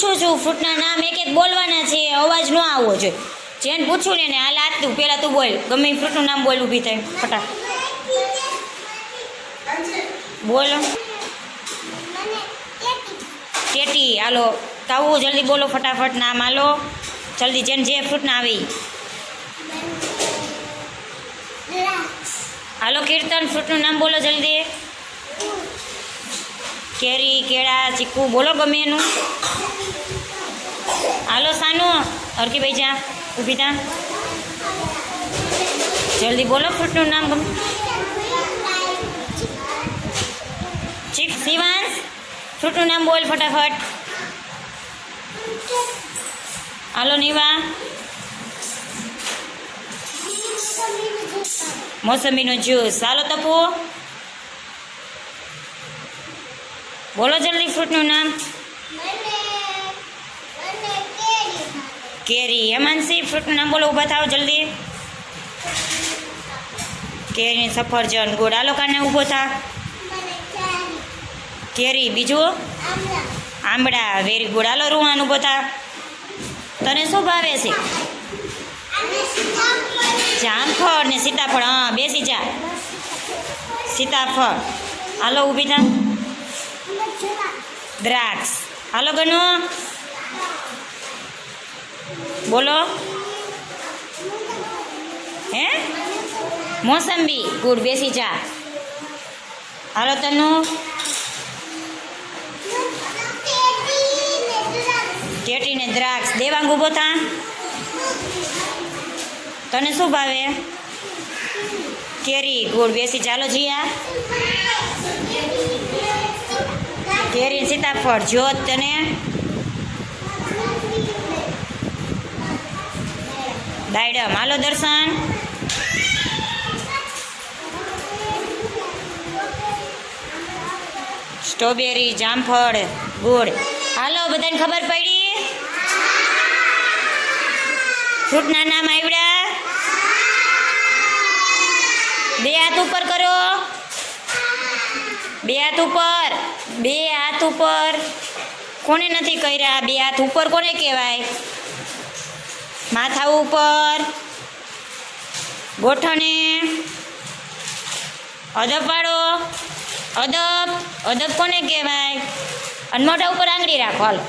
છું ફ્રૂટના નામ એક એક બોલવાના છે, અવાજ ન આવવો જોઈએ. જેને પૂછું ને હાલ હાથ તું પહેલાં તું બોલ, ગમે ફ્રૂટનું નામ બોલ, ઊભી થાય ફટાક બોલો. ટેટી. હાલો તાવું જલ્દી બોલો ફટાફટ નામ. હાલો જલ્દી, જેને જે ફ્રૂટ ના આવી. હાલો કીર્તન, ફ્રૂટનું નામ બોલો જલ્દી. કેરી, કેળા, ચીકુ, બોલો ગમે એનું. હાલો સાનું, હરકી ભાઈ જા ઊભી તા, જલ્દી બોલો ફ્રૂટનું નામ ગમે. ચીક. શિવાંશ, ફ્રૂટનું નામ બોલ ફટાફટ. હાલો નિવા. મોસંબીનું જ્યુસ. હાલો તપુ, બોલો જલ્દી ફ્રૂટનું નામ. કેરી. હેમાંશી, ફ્રૂટનું નામ બોલો, ઊભા થાવ જલ્દી. કેરી, સફરજન, ગોળ. હાલો કાને ઊભો થા. કેરી. બીજું આંબળા. Very good. હાલો રૂહાન ઊભો થા. તને શું ભાવે છે? જામફળ ને સીતાફળ. હા બેસી જા. સીતાફળ. હાલો ઊભી થા. દ્રાક્ષ. હાલો ગનુ બોલો. હે મોસંબી. ગુડ, બેસી જા. હાલો તનુ. ટેટી ને દ્રાક્ષ. દેવાંગ ઊભો થા. તને શું ભાવે? કેરી. ગુડ, બેસી. ચાલો જીયા. કેરી સીતાફળ. જ્યોત તને? દાયડમ. હાલો દર્શન. સ્ટ્રોબેરી, જામફળ. ગુડ. હાલો બધાને ખબર પડી? ફ્રૂટના નામ આવડ્યા? બે હાથ ઉપર કરો. બે હાથ ઉપર. બે હાથ ઉપર. કોને નથી કર્યા? બે હાથ ઉપર કોને કહેવાય? માથા ઉપર, ગોઠણે. અદબ પાડો. અદબ. અદબ કોને કહેવાય? અને મોઢા ઉપર આંગળી રાખો. હાલો